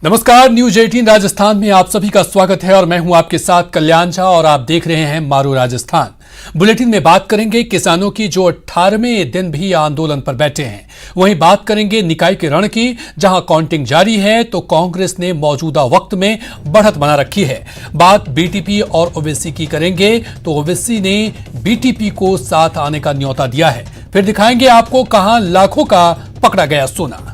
नमस्कार, न्यूज 18 राजस्थान में आप सभी का स्वागत है और मैं हूं आपके साथ कल्याण झा और आप देख रहे हैं मारू राजस्थान। बुलेटिन में बात करेंगे किसानों की जो 18वें दिन भी आंदोलन पर बैठे हैं। वहीं बात करेंगे निकाय के रण की, जहां काउंटिंग जारी है तो कांग्रेस ने मौजूदा वक्त में बढ़त बना रखी है। बात बीटीपी और ओवैसी की करेंगे तो ओवैसी ने बीटीपी को साथ आने का न्योता दिया है। फिर दिखाएंगे आपको कहां लाखों का पकड़ा गया सोना।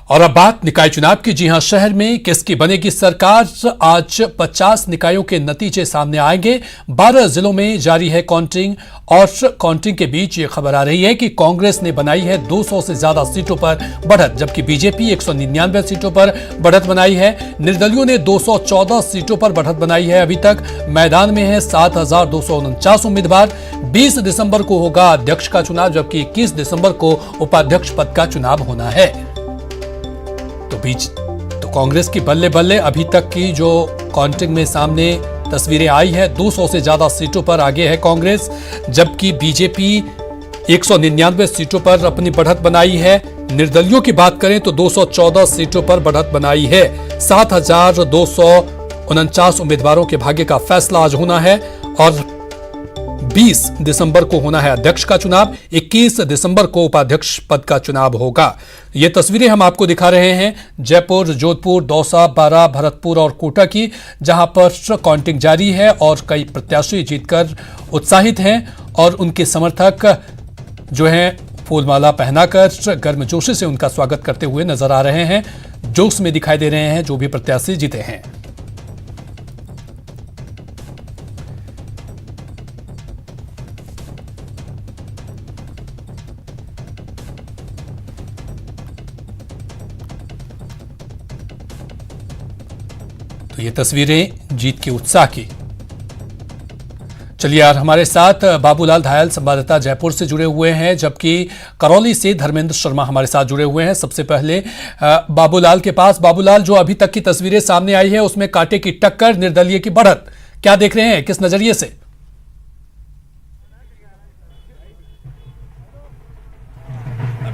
और अब बात निकाय चुनाव की। जी हां, शहर में किसकी बनेगी सरकार। आज 50 निकायों के नतीजे सामने आएंगे। 12 जिलों में जारी है काउंटिंग और काउंटिंग के बीच ये खबर आ रही है कि कांग्रेस ने बनाई है 200 से ज्यादा सीटों पर बढ़त, जबकि बीजेपी 199 सीटों पर बढ़त बनाई है। निर्दलियों ने 214 सीटों पर बढ़त बनाई है। अभी तक मैदान में है 7249 उम्मीदवार। 20 दिसंबर को होगा अध्यक्ष का चुनाव, जबकि 21 दिसंबर को उपाध्यक्ष पद का चुनाव होना है। तो कांग्रेस की बल्ले बल्ले अभी तक की जो काउंटिंग में सामने तस्वीरें आई है, 200 से ज्यादा सीटों पर आगे है कांग्रेस, जबकि बीजेपी 199 सीटों पर अपनी बढ़त बनाई है। निर्दलियों की बात करें तो 214 सीटों पर बढ़त बनाई है। 7249 उम्मीदवारों के भाग्य का फैसला आज होना है और 20 दिसंबर को होना है अध्यक्ष का चुनाव। 21 दिसंबर को उपाध्यक्ष पद का चुनाव होगा। ये तस्वीरें हम आपको दिखा रहे हैं जयपुर, जोधपुर, दौसा, बारां, भरतपुर और कोटा की, जहां पर काउंटिंग जारी है और कई प्रत्याशी जीतकर उत्साहित हैं और उनके समर्थक जो हैं फूलमाला पहनाकर गर्मजोशी से उनका स्वागत करते हुए नजर आ रहे हैं। जोश में दिखाई दे रहे हैं जो भी प्रत्याशी जीते हैं। तो ये तस्वीरें जीत के उत्साह की। चलिए यार, हमारे साथ बाबूलाल धायल संवाददाता जयपुर से जुड़े हुए हैं, जबकि करौली से धर्मेंद्र शर्मा हमारे साथ जुड़े हुए हैं। सबसे पहले बाबूलाल के पास। बाबूलाल, जो अभी तक की तस्वीरें सामने आई है उसमें कांटे की टक्कर, निर्दलीय की बढ़त, क्या देख रहे हैं, किस नजरिए से?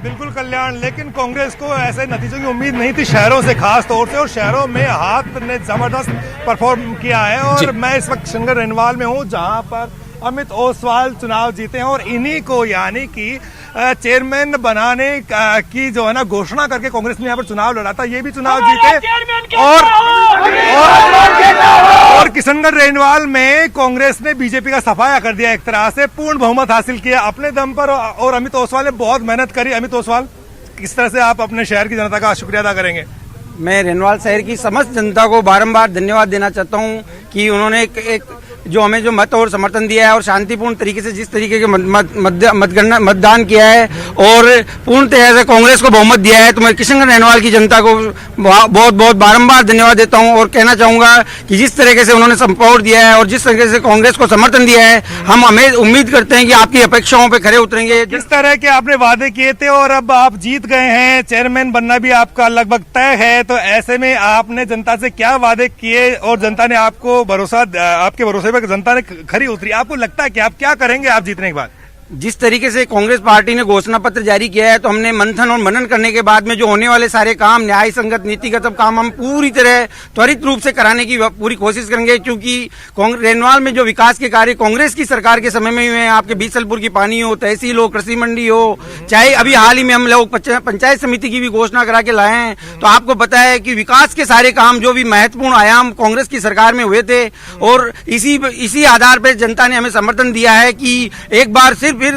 बिल्कुल कल्याण, लेकिन कांग्रेस को ऐसे नतीजों की उम्मीद नहीं थी शहरों से, खास तौर से, और शहरों में हाथ ने जबरदस्त परफॉर्म किया है। और मैं इस वक्त शंकर रेनवाल में हूं, जहां पर अमित ओसवाल चुनाव जीते हैं और इन्हीं को यानी कि चेयरमैन बनाने की जो है ना घोषणा करके कांग्रेस ने यहाँ पर चुनाव लड़ा था। ये भी चुनाव जीते और किशनगढ़ रेनवाल में कांग्रेस ने बीजेपी का सफाया कर दिया, एक तरह से पूर्ण बहुमत हासिल किया अपने दम पर। और अमित ओसवाल ने बहुत मेहनत करी। अमित ओसवाल, किस तरह से आप अपने शहर की जनता का शुक्रिया अदा करेंगे? मैं रेनवाल शहर की समस्त जनता को बारंबार धन्यवाद देना चाहता हूं कि उन्होंने एक जो हमें जो मत और समर्थन दिया है और शांतिपूर्ण तरीके से जिस तरीके के मतदान किया है और पूर्ण तरह से कांग्रेस को बहुमत दिया है, तो मैं किशनगढ़ रेनवाल की जनता को बहुत बहुत बारंबार धन्यवाद देता हूं और कहना चाहूंगा कि जिस तरीके से उन्होंने सपोर्ट दिया है और जिस तरीके से कांग्रेस को समर्थन दिया है, हम हमें उम्मीद करते हैं कि आपकी अपेक्षाओं पर खरे उतरेंगे। जिस तरह के आपने वादे किए थे और अब आप जीत गए हैं, चेयरमैन बनना भी आपका लगभग तय है, तो ऐसे में आपने जनता से क्या वादे किए और जनता ने आपको भरोसा, आपके भरोसे पर जनता ने खरी उतरी? आपको लगता है कि आप क्या करेंगे आप जीतने के बाद? जिस तरीके से कांग्रेस पार्टी ने घोषणा पत्र जारी किया है, तो हमने मंथन और मनन करने के बाद में जो होने वाले सारे काम, न्याय संगत नीतिगत काम हम पूरी तरह त्वरित रूप से कराने की पूरी कोशिश करेंगे। क्योंकि रेनवाल में जो विकास के कार्य कांग्रेस की सरकार के समय में हुए हैं, आपके बीसलपुर की पानी हो, तहसील हो, कृषि मंडी हो, चाहे अभी हाल ही में हम लोग पंचायत समिति की भी घोषणा करा के लाए हैं, तो आपको पता है कि विकास के सारे काम जो भी महत्वपूर्ण आयाम कांग्रेस की सरकार में हुए थे और इसी आधार पर जनता ने हमें समर्थन दिया है कि एक बार सिर्फ फिर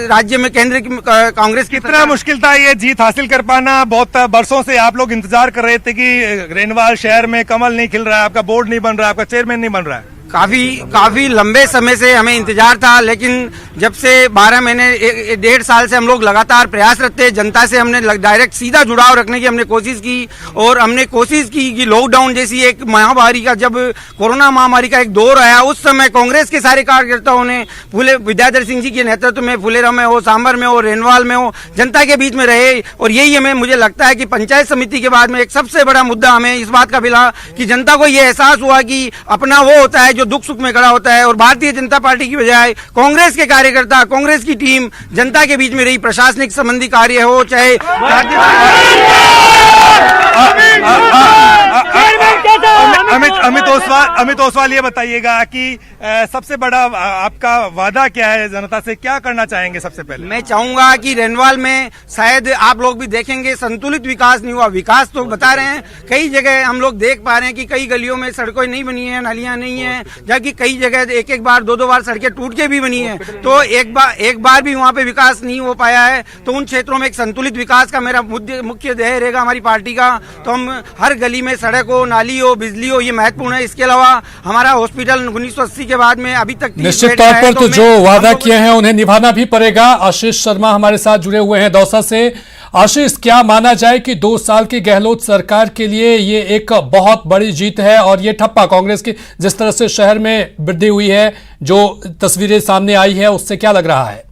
राज्य में केंद्र की कांग्रेस की। कितना मुश्किल था ये जीत हासिल कर पाना? बहुत बरसों से आप लोग इंतजार कर रहे थे कि रेनवाल शहर में कमल नहीं खिल रहा है, आपका बोर्ड नहीं बन रहा है, आपका चेयरमैन नहीं बन रहा है। काफी लंबे समय से हमें इंतजार था, लेकिन जब से 12 महीने 1.5 साल से हम लोग लगातार प्रयासरत थे, जनता से हमने डायरेक्ट सीधा जुड़ाव रखने की हमने कोशिश की और हमने कोशिश की कि लॉकडाउन जैसी एक महामारी का, जब कोरोना महामारी का एक दौर आया, उस समय कांग्रेस के सारे कार्यकर्ताओं ने विद्याधर सिंह जी के नेतृत्व में फुलेरा में हो, सांबर में हो, रेनवाल में हो, जनता के बीच में रहे। और यही हमें मुझे लगता है कि पंचायत समिति के बाद में एक सबसे बड़ा मुद्दा हमें इस बात का मिला कि जनता को यह एहसास हुआ कि अपना वो होता है जो दुख सुख में खड़ा होता है, और भारतीय जनता पार्टी की बजाय कांग्रेस के कार्यकर्ता, कांग्रेस की टीम जनता के बीच में रही। प्रशासनिक संबंधी कार्य हो चाहे अमित ओसवाल ये बताइएगा कि सबसे बड़ा आपका वादा क्या है जनता से, क्या करना चाहेंगे? सबसे पहले मैं चाहूंगा कि रेनवाल में शायद आप लोग भी देखेंगे संतुलित विकास नहीं हुआ। विकास तो बता रहे हैं, कई जगह हम लोग देख पा रहे हैं कि कई गलियों में सड़कें नहीं बनी है, नालियां नहीं है, जबकि कई जगह एक बार दो बार सड़कें टूट के भी बनी है। तो एक बार भी वहां पे विकास नहीं हो पाया है। तो उन क्षेत्रों में एक संतुलित विकास का मेरा मुख्य ध्येय रहेगा हमारी पार्टी का। तो हम हर गली में सड़क हो, नाली हो, बिजली हो, ये महत्वपूर्ण है। इसके अलावा हमारा हॉस्पिटल 1980 के बाद में अभी तक निश्चित तौर पर तो जो वादा किए हैं उन्हें निभाना भी पड़ेगा। आशीष शर्मा हमारे साथ जुड़े हुए हैं दौसा से। आशीष, क्या माना जाए कि 2 साल की गहलोत सरकार के लिए ये एक बहुत बड़ी जीत है, और ये ठप्पा कांग्रेस की जिस तरह से शहर में वृद्धि हुई है, जो तस्वीरें सामने आई है, उससे क्या लग रहा है?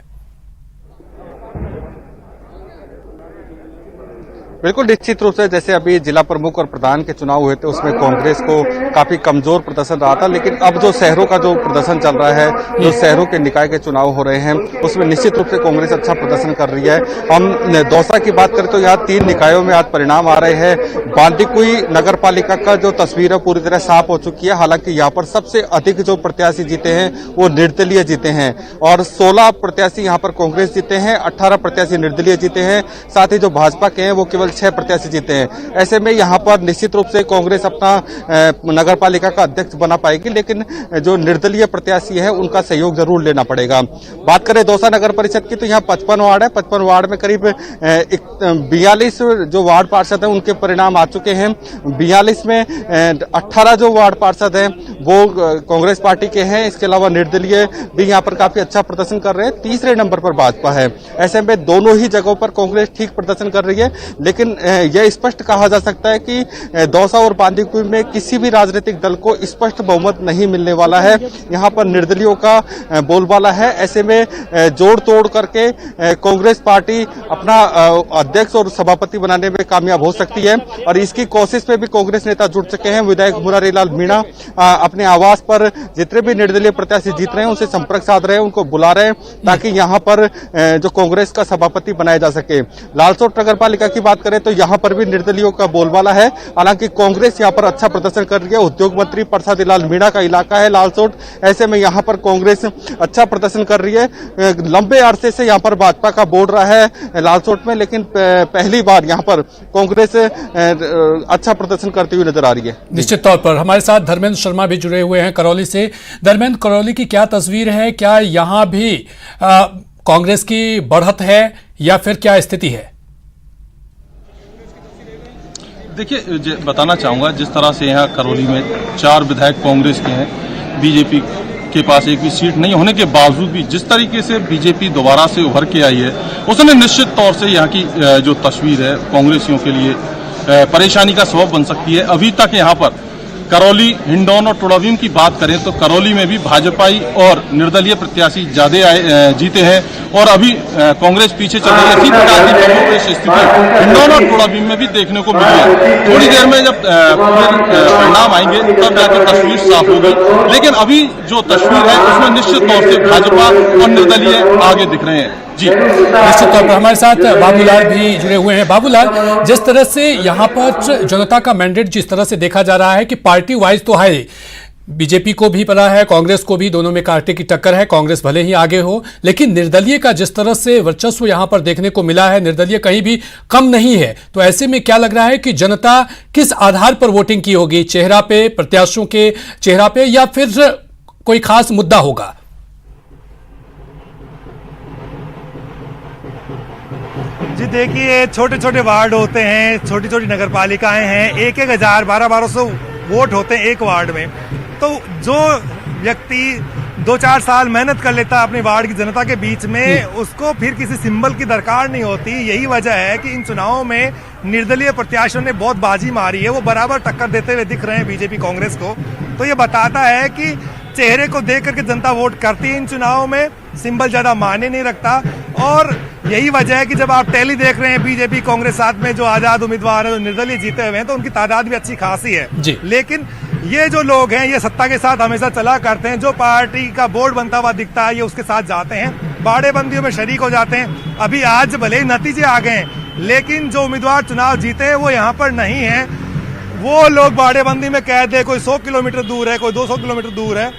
बिल्कुल निश्चित रूप से जैसे अभी जिला प्रमुख और प्रधान के चुनाव हुए थे उसमें कांग्रेस को काफी कमजोर प्रदर्शन रहा था, लेकिन अब जो शहरों का जो प्रदर्शन चल रहा है, जो शहरों के निकाय के चुनाव हो रहे हैं, उसमें निश्चित रूप से कांग्रेस अच्छा प्रदर्शन कर रही है। हम दौसा की बात करें तो यहाँ 3 निकायों में आज परिणाम आ रहे हैं। बांदीकुई नगर पालिका का जो तस्वीर है पूरी तरह साफ हो चुकी है। हालांकि यहाँ पर सबसे अधिक जो प्रत्याशी जीते हैं वो निर्दलीय जीते हैं, और 16 प्रत्याशी यहाँ पर कांग्रेस जीते हैं, 18 प्रत्याशी निर्दलीय जीते हैं। साथ ही जो भाजपा के हैं वो केवल 6 प्रत्याशी जीते हैं। ऐसे में यहाँ पर निश्चित रूप से कांग्रेस अपना नगर पालिका का अध्यक्ष बना पाएगी, लेकिन जो निर्दलीय प्रत्याशी है उनका सहयोग जरूर लेना पड़ेगा। बात करें दौसा नगर परिषद की तो यहाँ 55 वार्ड है। 55 वार्ड में करीब 42 जो वार्ड पार्षद हैं उनके परिणाम आ चुके हैं। 42 में 18 जो वार्ड पार्षद हैं वो कांग्रेस पार्टी के हैं। इसके अलावा निर्दलीय भी यहाँ पर काफी अच्छा प्रदर्शन कर रहे हैं। तीसरे नंबर पर भाजपा है। ऐसे में दोनों ही जगहों पर कांग्रेस ठीक प्रदर्शन कर रही है, लेकिन यह स्पष्ट कहा जा सकता है कि दौसा और बांदीकुई में किसी भी राजनीतिक दल को स्पष्ट बहुमत नहीं मिलने वाला है। यहाँ पर निर्दलियों का बोलबाला है। ऐसे में जोड़ तोड़ करके कांग्रेस पार्टी अपना अध्यक्ष और सभापति बनाने में कामयाब हो सकती है, और इसकी कोशिश में भी कांग्रेस नेता जुट चुके हैं। विधायक मुरारीलाल मीणा अपने आवास पर जितने भी निर्दलीय प्रत्याशी जीत रहे हैं उनसे संपर्क साध रहे हैं, उनको बुला रहे हैं, ताकि यहाँ पर जो कांग्रेस का सभापति बनाया जा सके। लालसोट नगर पालिका की बात करें तो यहाँ पर भी निर्दलियों का बोलबाला है। हालांकि कांग्रेस यहाँ पर अच्छा प्रदर्शन कर रही है। उद्योग मंत्री प्रसादी लाल मीणा का इलाका है लालसोट। ऐसे में यहाँ पर कांग्रेस अच्छा प्रदर्शन कर रही है। लंबे अरसे से यहाँ पर भाजपा का बोर्ड रहा है लालसोट में, लेकिन पहली बार यहाँ पर कांग्रेस अच्छा प्रदर्शन करती हुई नजर आ रही है। निश्चित तौर पर हमारे साथ धर्मेंद्र शर्मा भी जुड़े हुए हैं करौली से। धर्मेंद्र, करौली की क्या तस्वीर है? क्या यहाँ भी कांग्रेस की बढ़त है या फिर क्या स्थिति है? देखिए, बताना चाहूँगा जिस तरह से यहाँ करौली में 4 विधायक कांग्रेस के हैं, बीजेपी के पास एक भी सीट नहीं होने के बावजूद भी जिस तरीके से बीजेपी दोबारा से उभर के आई है, उसने निश्चित तौर से यहाँ की जो तस्वीर है कांग्रेसियों के लिए परेशानी का सबब बन सकती है। अभी तक यहाँ पर करौली, हिंडौन और टोडाभीम की बात करें तो करौली में भी भाजपाई और निर्दलीय प्रत्याशी ज्यादा जीते हैं, और अभी कांग्रेस पीछे चल रही है। इसी प्रकार की कांग्रेस स्थिति हिंडौन और टोडाभीम में भी देखने को मिली है। थोड़ी देर में जब परिणाम आएंगे तब जाकर तस्वीर साफ होगी, लेकिन अभी जो तस्वीर है उसमें निश्चित तौर से भाजपा और निर्दलीय आगे दिख रहे हैं। जी, निश्चित तौर पर हमारे साथ बाबूलाल भी जुड़े हुए हैं। बाबूलाल, जिस तरह से यहाँ पर जनता का मैंडेट जिस तरह से देखा जा रहा है कि पार्टी वाइज तो है, बीजेपी को भी पड़ा है, कांग्रेस को भी, दोनों में कांटे की टक्कर है, कांग्रेस भले ही आगे हो, लेकिन निर्दलीय का जिस तरह से वर्चस्व यहाँ पर देखने को मिला है, निर्दलीय कहीं भी कम नहीं है। तो ऐसे में क्या लग रहा है कि जनता किस आधार पर वोटिंग की होगी? चेहरा पे, प्रत्याशियों के चेहरा पे, या फिर कोई खास मुद्दा होगा? जी देखिए, छोटे छोटे वार्ड होते हैं, छोटी छोटी नगर पालिकाएं हैं, 1-1 हजार 1200 वोट होते हैं एक वार्ड में। तो जो व्यक्ति 2-4 साल मेहनत कर लेता है अपनी वार्ड की जनता के बीच में, उसको फिर किसी सिंबल की दरकार नहीं होती। यही वजह है कि इन चुनावों में निर्दलीय प्रत्याशियों ने बहुत बाजी मारी है, वो बराबर टक्कर देते हुए दिख रहे हैं बीजेपी कांग्रेस को। तो ये बताता है कि चेहरे को देख करके जनता वोट करती है इन चुनावों में, सिंबल ज्यादा मायने नहीं रखता। और यही वजह है कि जब आप टैली देख रहे हैं बीजेपी कांग्रेस साथ में जो आजाद उम्मीदवार है, जो निर्दलीय जीते हुए हैं, तो उनकी तादाद भी अच्छी खासी है जी। लेकिन ये जो लोग हैं ये सत्ता के साथ हमेशा चला करते हैं, जो पार्टी का बोर्ड बनता हुआ दिखता है ये उसके साथ जाते हैं, बाड़ेबंदियों में शरीक हो जाते हैं। अभी आज भले ही नतीजे आ गए लेकिन जो उम्मीदवार चुनाव जीते हैं वो यहाँ पर नहीं है। वो लोग बाड़ेबंदी में कैद है, कोई 100 किलोमीटर दूर है, कोई 200 किलोमीटर दूर है।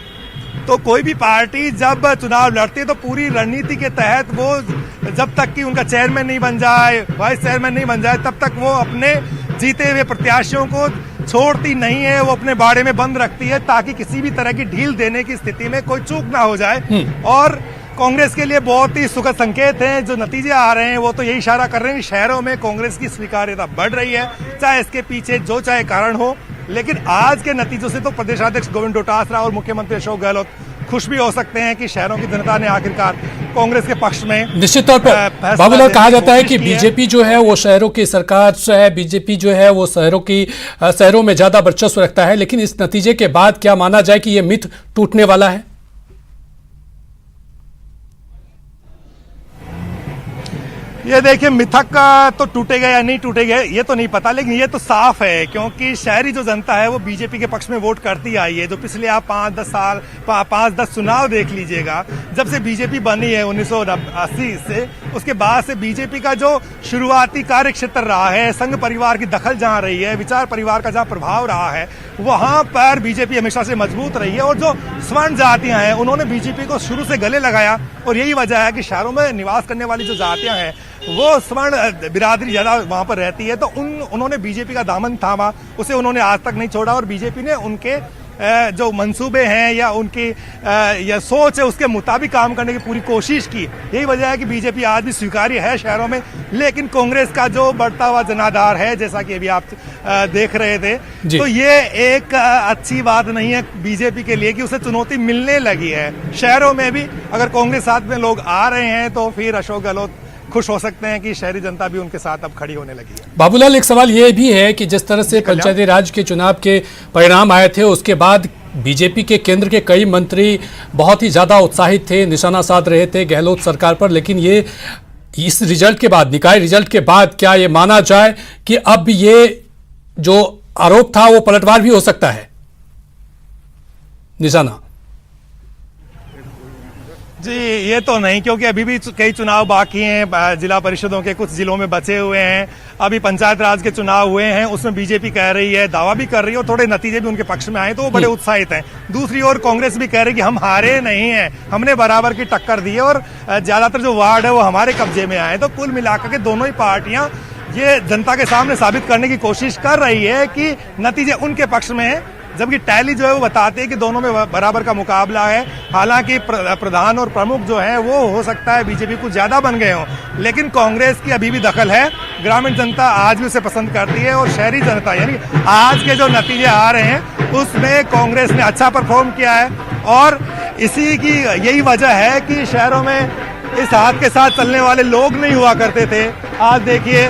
तो कोई भी पार्टी जब चुनाव लड़ती है तो पूरी रणनीति के तहत वो जब तक कि उनका चेयरमैन नहीं बन जाए, वाइस चेयरमैन नहीं बन जाए, तब तक वो अपने जीते हुए प्रत्याशियों को छोड़ती नहीं है, वो अपने बाड़े में बंद रखती है ताकि किसी भी तरह की ढील देने की स्थिति में कोई चूक ना हो जाए। और कांग्रेस के लिए बहुत ही सुखद संकेत हैं जो नतीजे आ रहे हैं, वो तो यही इशारा कर रहे हैं कि शहरों में कांग्रेस की स्वीकार्यता बढ़ रही है, चाहे इसके पीछे जो चाहे कारण हो। लेकिन आज के नतीजों से तो प्रदेशाध्यक्ष गोविंद डोटासरा और मुख्यमंत्री अशोक गहलोत खुश भी हो सकते हैं कि शहरों की जनता ने आखिरकार कांग्रेस के पक्ष में निश्चित तौर पर बाबूलाल कहा जाता है कि बीजेपी जो है वो शहरों की सरकार है, बीजेपी जो है वो शहरों में ज्यादा वर्चस्व रखता है। लेकिन इस नतीजे के बाद क्या माना जाए कि ये मिथ टूटने वाला है? ये देखिए, मिथक तो टूटेगा या नहीं टूटेगा ये तो नहीं पता, लेकिन ये तो साफ है क्योंकि शहरी जो जनता है वो बीजेपी के पक्ष में वोट करती आई है। जो पिछले आप 5-10 चुनाव देख लीजिएगा, जब से बीजेपी बनी है 1980 से, उसके बाद से बीजेपी का जो शुरुआती कार्य क्षेत्र रहा है, संघ परिवार की दखल जहां रही है, विचार परिवार का जहां प्रभाव रहा है, वहां पर बीजेपी हमेशा से मजबूत रही है। और जो स्वर्ण जातियां हैं उन्होंने बीजेपी को शुरू से गले लगाया और यही वजह है कि शहरों में निवास करने वाली जो जातियां हैं वो स्वर्ण बिरादरी ज्यादा वहां पर रहती है। तो उन्होंने बीजेपी का दामन थामा, उसे उन्होंने आज तक नहीं छोड़ा और बीजेपी ने उनके जो मंसूबे हैं या उनकी या सोच है उसके मुताबिक काम करने की पूरी कोशिश की। यही वजह है कि बीजेपी आज भी स्वीकार्य है शहरों में। लेकिन कांग्रेस का जो बढ़ता हुआ जनाधार है, जैसा कि अभी आप देख रहे थे, तो ये एक अच्छी बात नहीं है बीजेपी के लिए कि उसे चुनौती मिलने लगी है। शहरों में भी अगर कांग्रेस साथ में लोग आ रहे हैं तो फिर अशोक गहलोत खुश हो सकते हैं कि शहरी जनता भी उनके साथ अब खड़ी होने लगी है। बाबूलाल, एक सवाल ये भी है कि जिस तरह से पंचायती राज के चुनाव के परिणाम आए थे उसके बाद बीजेपी के केंद्र के कई मंत्री बहुत ही ज्यादा उत्साहित थे, निशाना साध रहे थे गहलोत सरकार पर। लेकिन ये इस रिजल्ट के बाद, निकाय रिजल्ट के बाद, क्या ये माना जाए कि अब ये जो आरोप था वो पलटवार भी हो सकता है? निशाना जी, ये तो नहीं, क्योंकि अभी भी कई चुनाव बाकी हैं, जिला परिषदों के कुछ जिलों में बचे हुए हैं। अभी पंचायत राज के चुनाव हुए हैं, उसमें बीजेपी कह रही है, दावा भी कर रही है और थोड़े नतीजे भी उनके पक्ष में आए तो वो बड़े उत्साहित हैं। दूसरी ओर कांग्रेस भी कह रही है कि हम हारे नहीं हैं, हमने बराबर की टक्कर दी है और ज्यादातर जो वार्ड है वो हमारे कब्जे में आए। तो कुल मिलाकर के दोनों ही पार्टियां ये जनता के सामने साबित करने की कोशिश कर रही है कि नतीजे उनके पक्ष में है, जबकि टैली जो है वो बताते हैं कि दोनों में बराबर का मुकाबला है। हालांकि प्रधान और प्रमुख जो है वो हो सकता है बीजेपी कुछ ज्यादा बन गए हों, लेकिन कांग्रेस की अभी भी दखल है। ग्रामीण जनता आज भी उसे पसंद करती है और शहरी जनता, यानी आज के जो नतीजे आ रहे हैं उसमें कांग्रेस ने अच्छा परफॉर्म किया है। और इसी की यही वजह है कि शहरों में इस हाथ के साथ चलने वाले लोग नहीं हुआ करते थे। आज देखिए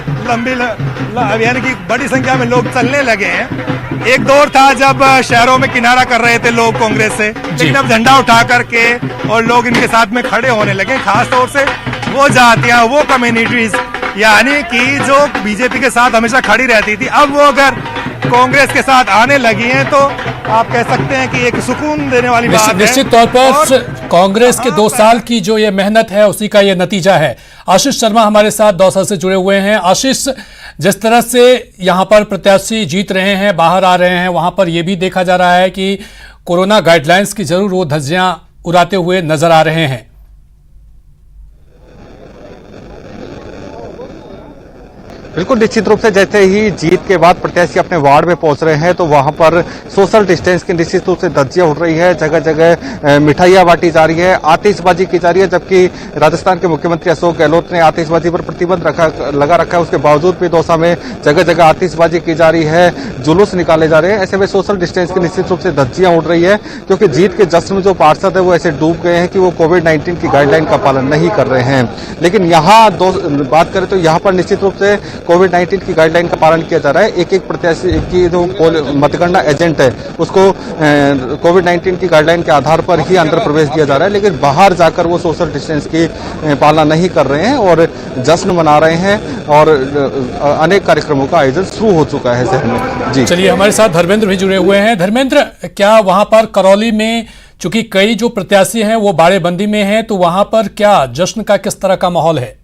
यानी कि बड़ी संख्या में लोग चलने लगे हैं। एक दौर था जब शहरों में किनारा कर रहे थे लोग कांग्रेस से, लेकिन अब झंडा उठा करके और लोग इनके साथ में खड़े होने लगे। खासतौर से वो जातियां, वो कम्युनिटीज यानी कि जो बीजेपी के साथ हमेशा खड़ी रहती थी, अब वो अगर कांग्रेस के साथ आने लगी हैं तो आप कह सकते हैं कि एक सुकून देने वाली बात है। निश्चित तौर पर कांग्रेस के 2 साल की जो ये मेहनत है उसी का ये नतीजा है। आशीष शर्मा हमारे साथ दौसा से जुड़े हुए हैं। आशीष, जिस तरह से यहाँ पर प्रत्याशी जीत रहे हैं, बाहर आ रहे हैं, वहां पर यह भी देखा जा रहा है कि कोरोना गाइडलाइंस की जरूर वो धज्जियां उड़ाते हुए नजर आ रहे हैं। बिल्कुल, निश्चित रूप से जैसे ही जीत के बाद प्रत्याशी अपने वार्ड में पहुंच रहे हैं तो वहां पर सोशल डिस्टेंस की निश्चित रूप से धज्जियां उड़ रही है, जगह जगह मिठाइयां बांटी जा रही है, आतिशबाजी की जा रही है। जबकि राजस्थान के मुख्यमंत्री अशोक गहलोत ने आतिशबाजी पर प्रतिबंध लगा रखा है, उसके बावजूद भी दौसा में जगह जगह आतिशबाजी की जा रही है, जुलूस निकाले जा रहे हैं। ऐसे में सोशल डिस्टेंस की निश्चित रूप से धज्जियां उड़ रही है, क्योंकि जीत के जश्न में जो पार्षद है वो ऐसे डूब गए हैं कि वो कोविड-19 की गाइडलाइन का पालन नहीं कर रहे हैं। लेकिन यहाँ बात करें तो यहाँ पर निश्चित रूप से कोविड-19 की गाइडलाइन का पालन किया जा रहा है। एक एक प्रत्याशी की जो मतगणना एजेंट है उसको कोविड-19 की गाइडलाइन के आधार पर ही अंदर प्रवेश दिया जा रहा है, लेकिन बाहर जाकर वो सोशल डिस्टेंस की पालना नहीं कर रहे हैं और जश्न मना रहे हैं और अनेक कार्यक्रमों का आयोजन शुरू हो चुका है शहर में। जी चलिए, हमारे साथ धर्मेंद्र भी जुड़े हुए हैं। धर्मेंद्र, क्या वहां पर करौली में चूंकि कई जो प्रत्याशी हैं वो बाड़ेबंदी में हैं, तो वहां पर क्या जश्न का किस तरह का माहौल है?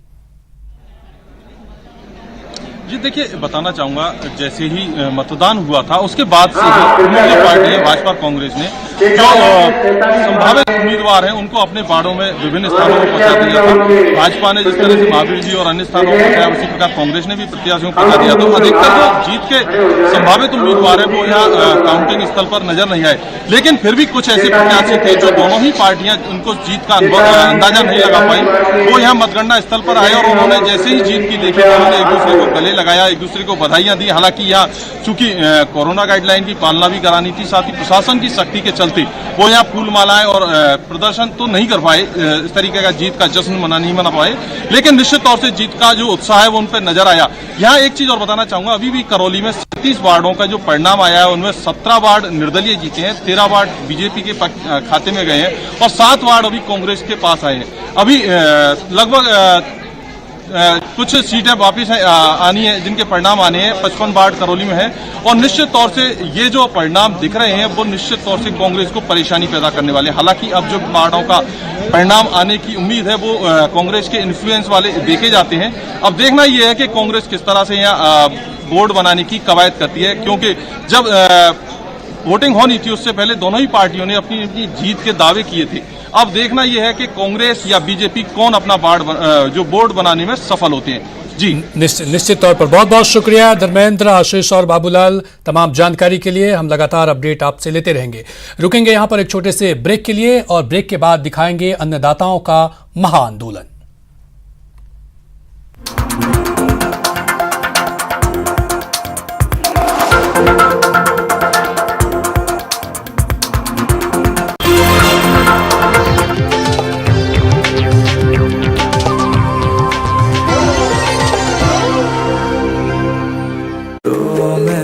जी देखिए, बताना चाहूंगा, जैसे ही मतदान हुआ था उसके बाद से ही मुख्य पार्टियां भाजपा कांग्रेस ने जो संभावित उम्मीदवार हैं उनको अपने बाड़ों में विभिन्न स्थानों पर पहुंचा दिया था। भाजपा ने जिस तरह से महावीर जी और अन्य स्थानों पर पहुंचाया, उसी प्रकार कांग्रेस ने भी प्रत्याशियों को पहुंचा दिया। तो अधिकतर जो जीत के संभावित उम्मीदवार है वो यहाँ काउंटिंग स्थल पर नजर नहीं आए, लेकिन फिर भी कुछ ऐसे प्रत्याशी थे जो दोनों ही पार्टियां उनको जीत का अंदाजा नहीं लगा पाई, वो यहाँ मतगणना स्थल पर आए और उन्होंने जैसे ही जीत की देखी तो उन्होंने एक दूसरे को गले लगाया, एक दूसरे को बधाइयां दी। हालांकि यहाँ चूंकि कोरोना गाइडलाइन की पालना भी करानी थी, साथ ही प्रशासन की सख्ती के चलते वो यहाँ फूल मालाएं और प्रदर्शन तो नहीं कर पाए, इस तरीके का जीत का जश्न नहीं मना पाए, लेकिन निश्चित तौर से जीत का जो उत्साह है वो उन पर नजर आया। यहाँ एक चीज और बताना चाहूंगा, अभी भी करौली में 37 वार्डों का जो परिणाम आया है उनमें 17 वार्ड निर्दलीय जीते हैं, 13 वार्ड बीजेपी के खाते में गए हैं और 7 वार्ड अभी कांग्रेस के पास आए हैं। अभी लगभग कुछ सीटें वापिस आनी है, जिनके परिणाम आने हैं। 55 वार्ड करौली में है और निश्चित तौर से ये जो परिणाम दिख रहे हैं वो निश्चित तौर से कांग्रेस को परेशानी पैदा करने वाले। हालांकि अब जो वार्डों का परिणाम आने की उम्मीद है वो कांग्रेस के इन्फ्लुएंस वाले देखे जाते हैं। अब देखना ये है कि कांग्रेस किस तरह से यहाँ बोर्ड बनाने की कवायद करती है, क्योंकि जब वोटिंग होनी थी उससे पहले दोनों ही पार्टियों ने अपनी अपनी जीत के दावे किए थे। अब देखना यह है कि कांग्रेस या बीजेपी कौन अपना जो बोर्ड बनाने में सफल होते हैं। जी निश्चित तौर पर बहुत बहुत शुक्रिया धर्मेंद्र, आशीष और बाबूलाल तमाम जानकारी के लिए। हम लगातार अपडेट आपसे लेते रहेंगे। रुकेंगे यहां पर एक छोटे से ब्रेक के लिए और ब्रेक के बाद दिखाएंगे अन्नदाताओं का महाआंदोलन।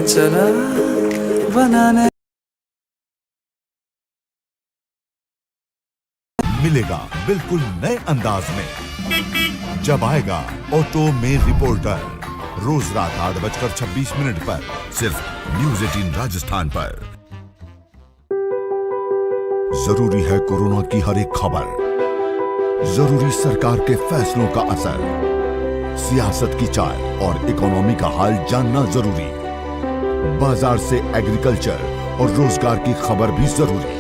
चला बनाने मिलेगा बिल्कुल नए अंदाज में जब आएगा ऑटो में रिपोर्टर, रोज रात 8:26 पर सिर्फ न्यूज 18 राजस्थान पर। जरूरी है कोरोना की हर एक खबर, जरूरी सरकार के फैसलों का असर, सियासत की चाल और इकोनॉमी का हाल जानना जरूरी, बाजार से एग्रीकल्चर और रोजगार की खबर भी जरूरी।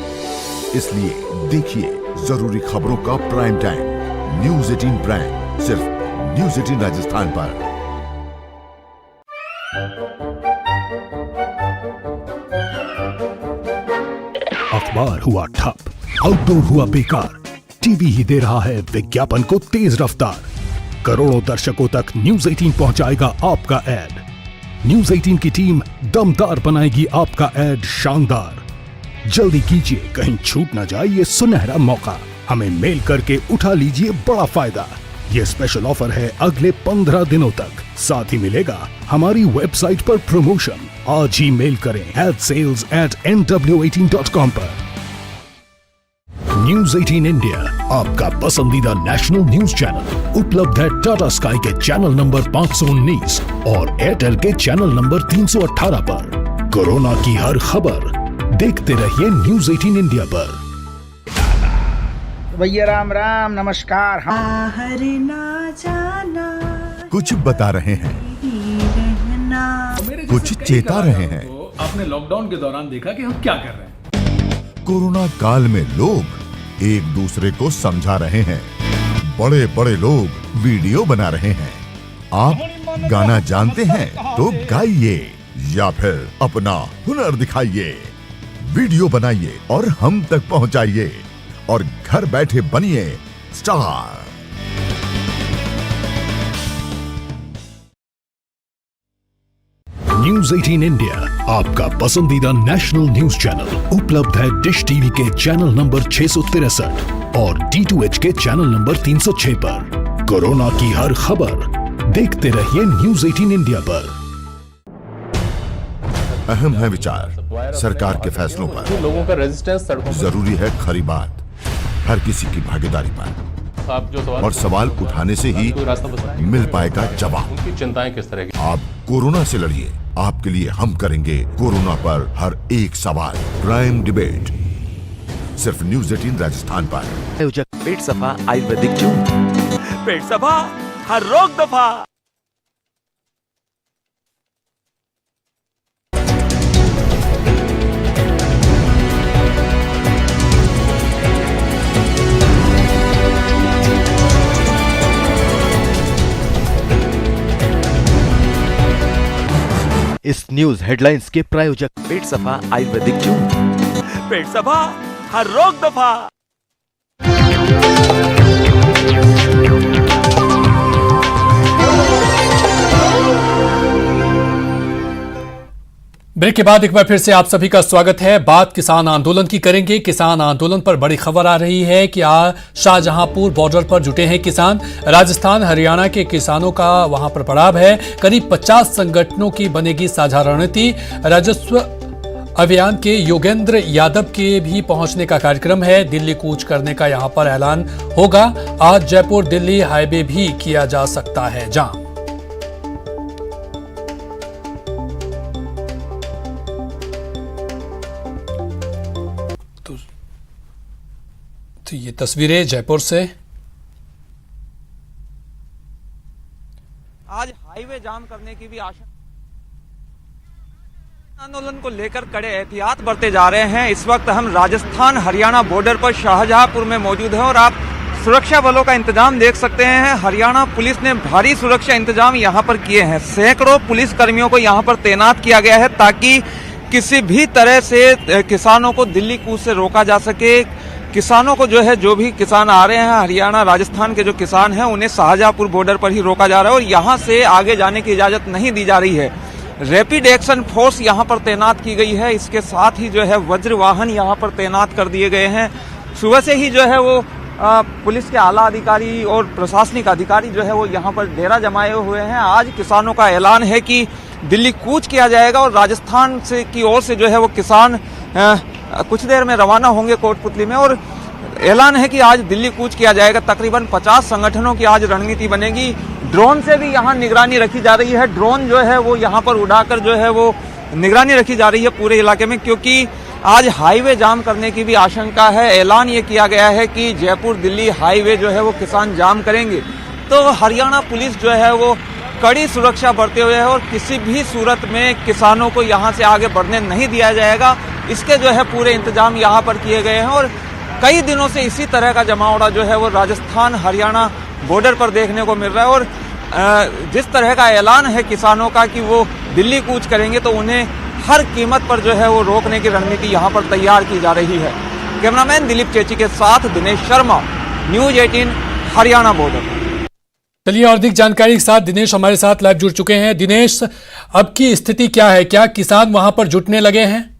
इसलिए देखिए जरूरी खबरों का प्राइम टाइम न्यूज 18 प्राइम, सिर्फ न्यूज 18 राजस्थान पर। अखबार हुआ ठप, आउटडोर हुआ बेकार, टीवी ही दे रहा है विज्ञापन को तेज रफ्तार। करोड़ों दर्शकों तक न्यूज 18 पहुंचाएगा आपका ऐड। न्यूज 18 की टीम दमदार बनाएगी आपका ऐड शानदार। जल्दी कीजिए, कहीं छूट न जाए ये सुनहरा मौका। हमें मेल करके उठा लीजिए बड़ा फायदा। ये स्पेशल ऑफर है अगले 15 दिनों तक, साथ ही मिलेगा हमारी वेबसाइट पर प्रमोशन। आज ही मेल करें adsales@nw18.com पर। न्यूज 18 इंडिया, आपका पसंदीदा नेशनल न्यूज चैनल, उपलब्ध है टाटा स्काई के चैनल नंबर 519 और एयरटेल के चैनल नंबर 318 पर। कोरोना की हर खबर देखते रहिए न्यूज 18 इंडिया पर। भैया राम राम, नमस्कार। ना जाना कुछ बता रहे हैं, कुछ चेता रहे हैं। आपने लॉकडाउन के दौरान देखा कि हम क्या कर रहे हैं। कोरोना काल में लोग एक दूसरे को समझा रहे हैं, बड़े बड़े लोग वीडियो बना रहे हैं। आप गाना जानते हैं तो गाइए या फिर अपना हुनर दिखाइए, वीडियो बनाइए और हम तक पहुंचाइए और घर बैठे बनिए स्टार। न्यूज 18 इंडिया आपका पसंदीदा नेशनल न्यूज चैनल उपलब्ध है डिश टीवी के चैनल नंबर 663 और D2H के चैनल नंबर 306 पर। कोरोना की हर खबर देखते रहिए न्यूज 18 इंडिया पर। अहम है विचार सरकार के फैसलों पर, लोगों का रेजिस्टेंस सड़कों पर। जरूरी है खरी बात हर किसी की भागीदारी पर, और सवाल उठाने से ही मिल पाएगा जवाब। उनकी चिंताएं किस तरह की? आप कोरोना से लड़िए, आपके लिए हम करेंगे कोरोना पर हर एक सवाल। प्राइम डिबेट सिर्फ न्यूज 18 राजस्थान पर। पेट सफा आयुर्वेदिक चूर्ण, पेट सफा हर रोग दफा। इस न्यूज हेडलाइंस के प्रायोजक पेट सफा आयुर्वेदिक चूर्ण, पेट सफा हर रोग दफा। ब्रेक के बाद एक बार फिर से आप सभी का स्वागत है। बात किसान आंदोलन की करेंगे। किसान आंदोलन पर बड़ी खबर आ रही है कि आज शाहजहांपुर बॉर्डर पर जुटे हैं किसान। राजस्थान हरियाणा के किसानों का वहां पर पड़ाव है। करीब 50 संगठनों की बनेगी साझा रणनीति। राजस्व अभियान के योगेंद्र यादव के भी पहुंचने का कार्यक्रम है। दिल्ली कूच करने का यहां पर ऐलान होगा। आज जयपुर दिल्ली हाईवे भी किया जा सकता है जाम। तो ये तस्वीरें जयपुर से। आज हाईवे जाम करने की भी आशा। आंदोलन को लेकर कड़े एहतियात बरते जा रहे हैं। इस वक्त हम राजस्थान हरियाणा बॉर्डर पर शाहजहांपुर में मौजूद हैं और आप सुरक्षा बलों का इंतजाम देख सकते हैं। हरियाणा पुलिस ने भारी सुरक्षा इंतजाम यहां पर किए हैं। सैकड़ों पुलिस कर्मियों को यहां पर तैनात किया गया है ताकि किसी भी तरह से किसानों को दिल्ली कूच से रोका जा सके। किसानों को जो भी किसान आ रहे हैं हरियाणा राजस्थान के जो किसान हैं उन्हें शाहजहांपुर बॉर्डर पर ही रोका जा रहा है और यहां से आगे जाने की इजाजत नहीं दी जा रही है। रैपिड एक्शन फोर्स यहां पर तैनात की गई है। इसके साथ ही वज्र वाहन यहां पर तैनात कर दिए गए हैं। सुबह से ही वो पुलिस के आला अधिकारी और प्रशासनिक अधिकारी वो यहां पर डेरा जमाए हुए हैं। आज किसानों का ऐलान है कि दिल्ली कूच किया जाएगा और राजस्थान से की ओर से वो किसान कुछ देर में रवाना होंगे कोटपुतली में और ऐलान है कि आज दिल्ली कूच किया जाएगा। तकरीबन 50 संगठनों की आज रणनीति बनेगी। ड्रोन से भी यहाँ निगरानी रखी जा रही है। ड्रोन वो यहाँ पर उड़ाकर वो निगरानी रखी जा रही है पूरे इलाके में, क्योंकि आज हाईवे जाम करने की भी आशंका है। ऐलान ये किया गया है कि जयपुर दिल्ली हाईवे वो किसान जाम करेंगे। तो हरियाणा पुलिस वो कड़ी सुरक्षा बरते हुए है और किसी भी सूरत में किसानों को यहाँ से आगे बढ़ने नहीं दिया जाएगा। इसके पूरे इंतजाम यहाँ पर किए गए हैं और कई दिनों से इसी तरह का जमावड़ा वो राजस्थान हरियाणा बॉर्डर पर देखने को मिल रहा है। और जिस तरह का ऐलान है किसानों का कि वो दिल्ली कूच करेंगे तो उन्हें हर कीमत पर वो रोकने की रणनीति यहाँ पर तैयार की जा रही है। कैमरामैन दिलीप चेची के साथ दिनेश शर्मा, न्यूज 18 हरियाणा बॉर्डर। चलिए और अधिक जानकारी के साथ दिनेश हमारे साथ लाइव जुड़ चुके हैं। दिनेश, अब की स्थिति क्या है? क्या किसान वहां पर जुटने लगे हैं?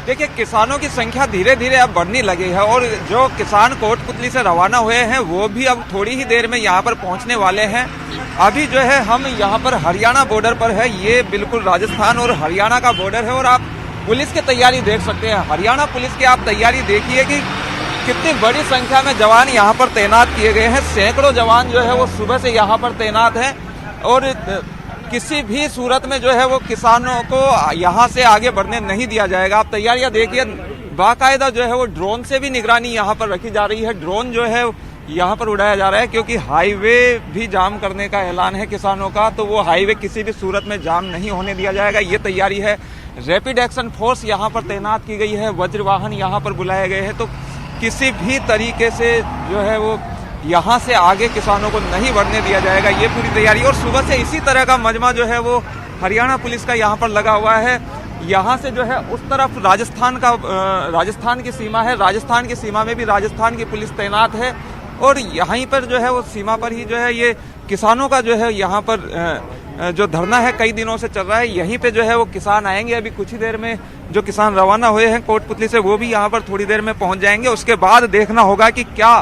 देखिए, किसानों की संख्या धीरे धीरे अब बढ़ने लगी है और जो किसान कोटपुतली से रवाना हुए हैं वो भी अब थोड़ी ही देर में यहाँ पर पहुँचने वाले हैं। अभी हम यहाँ पर हरियाणा बॉर्डर पर है। ये बिल्कुल राजस्थान और हरियाणा का बॉर्डर है और आप पुलिस की तैयारी देख सकते हैं। हरियाणा पुलिस की आप तैयारी देखिए कि कितनी बड़ी संख्या में जवान यहाँ पर तैनात किए गए हैं। सैकड़ों जवान वो सुबह से यहाँ पर तैनात हैं और किसी भी सूरत में वो किसानों को यहाँ से आगे बढ़ने नहीं दिया जाएगा। आप तैयारियां देखिए, बाकायदा वो ड्रोन से भी निगरानी यहाँ पर रखी जा रही है। ड्रोन यहाँ पर उड़ाया जा रहा है क्योंकि हाईवे भी जाम करने का ऐलान है किसानों का, तो वो हाईवे किसी भी सूरत में जाम नहीं होने दिया जाएगा। ये तैयारी है। रैपिड एक्शन फोर्स यहाँ पर तैनात की गई है। वज्र वाहन यहाँ पर बुलाए गए हैं। तो किसी भी तरीके से जो है वो यहाँ से आगे किसानों को नहीं बढ़ने दिया जाएगा, ये पूरी तैयारी। और सुबह से इसी तरह का मजमा जो है वो हरियाणा पुलिस का यहाँ पर लगा हुआ है। यहाँ से जो है उस तरफ राजस्थान की सीमा है, राजस्थान की सीमा में भी राजस्थान की पुलिस तैनात है और यहीं पर जो है वो सीमा पर ही जो है ये किसानों का जो है यहाँ पर जो धरना है कई दिनों से चल रहा है। यहीं पे जो है वो किसान आएंगे, अभी कुछ ही देर में जो किसान रवाना हुए हैं कोटपुतली से वो भी यहाँ पर थोड़ी देर में पहुंच जाएंगे। उसके बाद देखना होगा कि क्या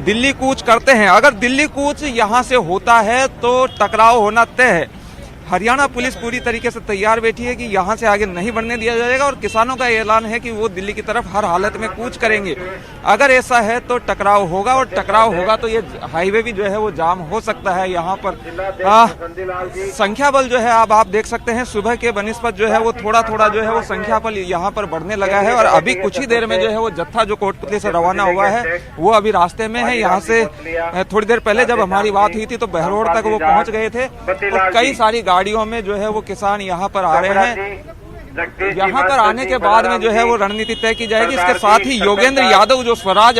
दिल्ली कूच करते हैं। अगर दिल्ली कूच यहाँ से होता है तो टकराव होना तय है। हरियाणा पुलिस पूरी तरीके से तैयार बैठी है कि यहाँ से आगे नहीं बढ़ने दिया जाएगा और किसानों का ऐलान है कि वो दिल्ली की तरफ हर हालत में कूच करेंगे। अगर ऐसा है तो टकराव होगा और टकराव होगा तो ये हाईवे भी जो है वो जाम हो सकता है। यहाँ पर संख्या बल जो है अब आप देख सकते हैं सुबह के बनिस्पत जो है वो थोड़ा थोड़ा जो है वो संख्या बल यहाँ पर बढ़ने लगा है और अभी कुछ ही देर में जो है वो जत्था जो कोटपुतली से रवाना हुआ है वो अभी रास्ते में है। यहाँ से थोड़ी देर पहले जब हमारी बात हुई थी तो बहरोड तक वो पहुंच गए थे और कई सारी गाड़ियों में जो है वो किसान यहाँ पर आ रहे हैं। यहाँ पर आने के बाद में जो है वो रणनीति तय की जाएगी। इसके साथ ही योगेंद्र यादव जो स्वराज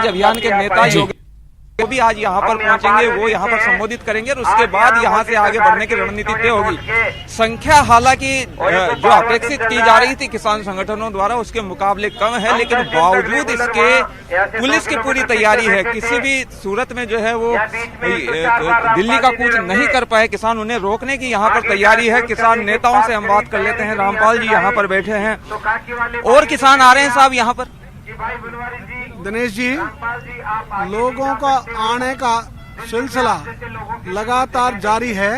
अभियान के नेता वो भी आज यहाँ पर पहुंचेंगे, वो यहाँ पर संबोधित करेंगे और उसके बाद यहाँ से आगे बढ़ने की रणनीति तय होगी। संख्या हालांकि जो अपेक्षित की जा रही थी किसान संगठनों द्वारा उसके मुकाबले कम है, लेकिन बावजूद इसके पुलिस की पूरी तैयारी है। किसी भी सूरत में जो है वो दिल्ली का कूच नहीं कर पाए किसान, उन्हें रोकने की यहाँ पर तैयारी है। किसान नेताओं से हम बात कर लेते हैं। रामपाल जी यहाँ पर बैठे हैं और किसान आ रहे हैं साहब यहाँ पर। दिनेश जी, लोगों का आने का सिलसिला लगातार जारी है,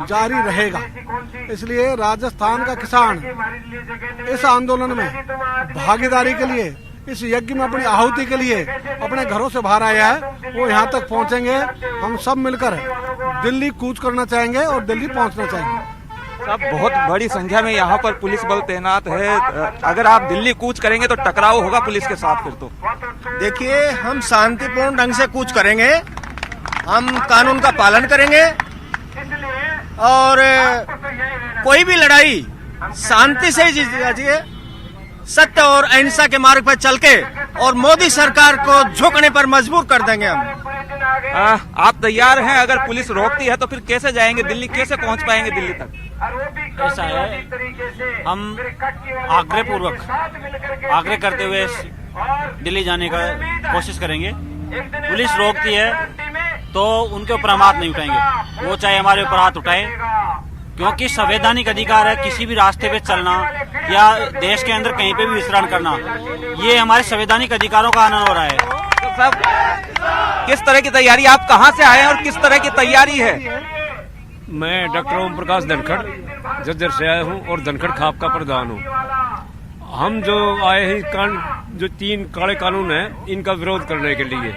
जारी रहेगा। इसलिए राजस्थान का किसान इस आंदोलन में भागीदारी के लिए, इस यज्ञ में अपनी आहुति के लिए अपने घरों से बाहर आया है। वो यहाँ तक पहुँचेंगे। हम सब मिलकर दिल्ली कूच करना चाहेंगे और दिल्ली पहुँचना चाहेंगे। सब बहुत बड़ी संख्या में यहाँ पर पुलिस बल तैनात है। अगर आप दिल्ली कूच करेंगे तो टकराव होगा पुलिस के साथ। फिर तो देखिए, हम शांतिपूर्ण ढंग से कूच करेंगे, हम कानून का पालन करेंगे और कोई भी लड़ाई शांति से जीती जाती है। सत्य और अहिंसा के मार्ग पर चल के और मोदी सरकार को झुकने पर मजबूर कर देंगे हम। आप तैयार हैं? अगर पुलिस रोकती है तो फिर कैसे जाएंगे दिल्ली, कैसे पहुंच पाएंगे दिल्ली तक? ऐसा है, हम आग्रह करते हुए दिल्ली जाने का कोशिश करेंगे। पुलिस रोकती है तो उनके ऊपर हम हाथ नहीं उठाएंगे, वो चाहे हमारे ऊपर हाथ उठाए, क्योंकि संवैधानिक अधिकार है किसी भी रास्ते पे चलना या देश के अंदर कहीं पे भी विचरण करना, ये हमारे संवैधानिक अधिकारों का हनन हो रहा है। तो सब किस तरह की तैयारी, आप कहाँ से आए हैं और किस तरह की तैयारी है? मैं डॉक्टर ओम प्रकाश धनखड़ जज्जर से आया हूँ और धनखड़ खाप का प्रधान हूँ। हम जो आए हैं जो 3 काले कानून हैं इनका विरोध करने के लिए।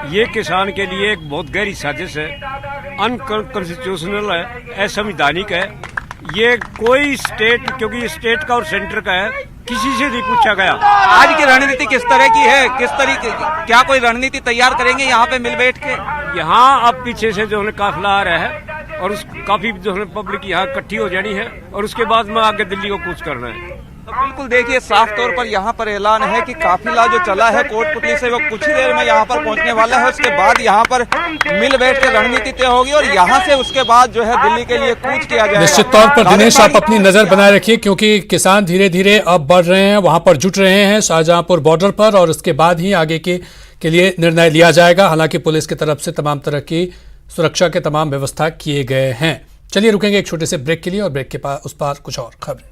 ये किसान के लिए एक बहुत गहरी साजिश है, अनकॉन्स्टिट्यूशनल है, असंवैधानिक है। ये कोई स्टेट, क्योंकि स्टेट का और सेंटर का है, किसी से नहीं पूछा गया। आज की रणनीति किस तरह की है? किस तरीके, क्या कोई रणनीति तैयार करेंगे यहाँ पे मिल बैठ के? यहाँ अब पीछे से जो है काफिला आ रहा है और उस काफी जो है पब्लिक यहाँ इकट्ठी हो जानी है और उसके बाद में आगे दिल्ली को कूच करना है। तो बिल्कुल देखिए, साफ तौर पर यहाँ पर ऐलान है कि काफिला जो चला है कोटपुतली से वो कुछ ही देर में यहाँ पर पहुँचने वाला है। उसके बाद यहाँ पर मिल बैठ के रणनीति तय होगी और यहाँ से उसके बाद जो है दिल्ली के लिए कूच किया जाएगा। निश्चित तौर पर दिनेश आप अपनी नजर बनाए रखिए, क्योंकि किसान धीरे धीरे अब बढ़ रहे हैं, वहां पर जुट रहे हैं शाहजहांपुर बॉर्डर पर और उसके बाद ही आगे के लिए निर्णय लिया जाएगा। हालांकि पुलिस की तरफ से तमाम तरह की सुरक्षा के तमाम व्यवस्था किए गए हैं। चलिए रुकेंगे एक छोटे से ब्रेक के लिए और ब्रेक के पास उस पार कुछ और खबरें।